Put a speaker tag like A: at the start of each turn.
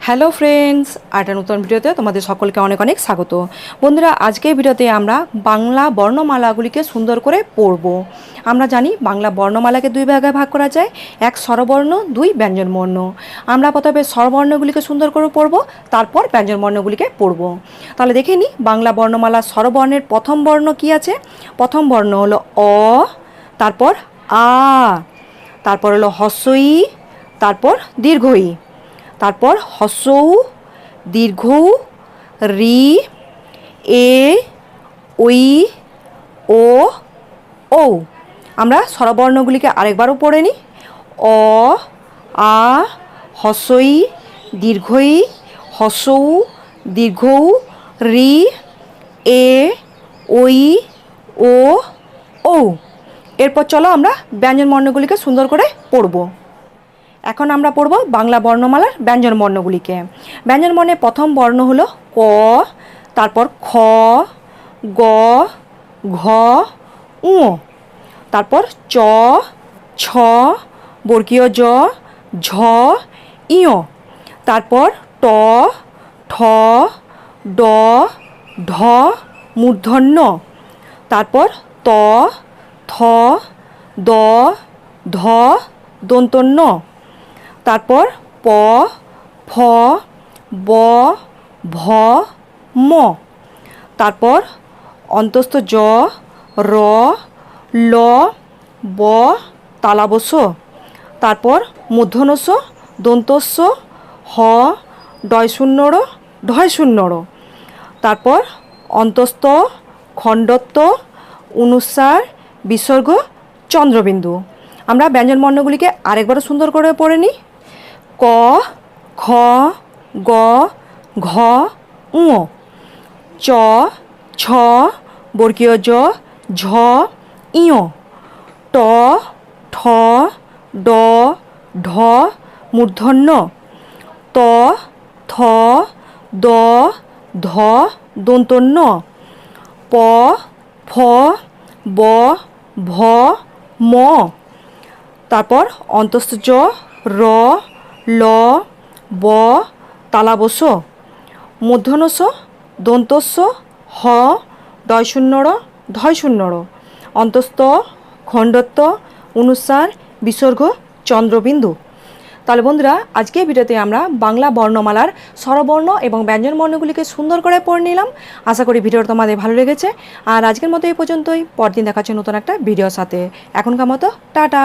A: Hello friends, একটা নতুন ভিডিওতে তোমাদের সকলকে অনেক অনেক স্বাগত। বন্ধুরা, আজকের ভিডিওতে আমরা বাংলা বর্ণমালাগুলিকে সুন্দর করে পড়ব। আমরা জানি বাংলা বর্ণমালাকে দুই ভাগে ভাগ করা যায়, এক স্বরবর্ণ, দুই ব্যঞ্জনবর্ণ। আমরা প্রথমে স্বরবর্ণগুলিকে সুন্দর করে পড়ব, তারপর ব্যঞ্জনবর্ণগুলিকে পড়ব। তাহলে দেখে নিই বাংলা বর্ণমালা স্বরবর্ণের প্রথম বর্ণ কি আছে। প্রথম বর্ণ হলো অ, তারপর আ, তারপর হলো হস্র ই, তারপর দীর্ঘ ই, তারপর হস্র উ, দীর্ঘ উ, রি, এ, ওই, ও, ও। আমরা স্বরবর্ণগুলিকে আরেকবারও পড়ে নিই। অ, আ, হস্র ই, দীর্ঘ ই, হস্র উ, দীর্ঘ উ, রি, এ, ওই, ও, ও। এরপর চলো আমরা ব্যঞ্জনবর্ণগুলিকে সুন্দর করে পড়ব। এখন আমরা পড়ব বাংলা বর্ণমালার ব্যঞ্জনবর্ণগুলিকে। ব্যঞ্জনবর্ণের প্রথম বর্ণ হলো ক, তারপর খ, গ, ঘ, ঙ, তারপর চ, ছ, বর্গীয় জ, ঝ, ইয়, তারপর ট, ঠ, ড, ঢ, মূর্ধন্য, তারপর ত, থ, দ, ধ, দন্তন্য, তারপর প, ফ, ব, ভ, ম, তারপর অন্তস্থ জ, র, ল, ব, তালব্য, তারপর মূর্ধন্য ষ, দন্তস্ব, হ, ডয় শূন্য র, ঢয় শূন্য র, তারপর অন্তস্থ, খণ্ডত্ব, অনুস্বার, বিসর্গ, চন্দ্রবিন্দু। আমরা ব্যঞ্জনবর্ণগুলিকে আরেকবারও সুন্দর করে পড়ে নিই। ক, খ, গ, ঘ, ঙ, চ, ছ, বর্গীয় জ, ঝ, ইয়, ট, ঠ, ড, ঢ, মূর্ধন্য, ত, থ, দ, ধ, দন্তন্য, প, ফ, ব, ভ, ম, তারপর অন্তস্থ জ, র, ল, ব, তালব্য, মূর্ধন্য ষ, দন্তস্ব, হ, ডয় শূন্য র, ঢয় শূন্য র, অন্তস্থ, খণ্ডত্ব, অনুস্বার, বিসর্গ, চন্দ্রবিন্দু। তাহলে বন্ধুরা, আজকের ভিডিওতে আমরা বাংলা বর্ণমালার স্বরবর্ণ এবং ব্যঞ্জনবর্ণগুলিকে সুন্দর করে পড়ে নিলাম। আশা করি ভিডিওটা তোমাদের ভালো লেগেছে। আর আজকের মতো এই পর্যন্তই। পরদিন দেখাচ্ছে নতুন একটা ভিডিওর সাথে। এখনকার মতো টাটা।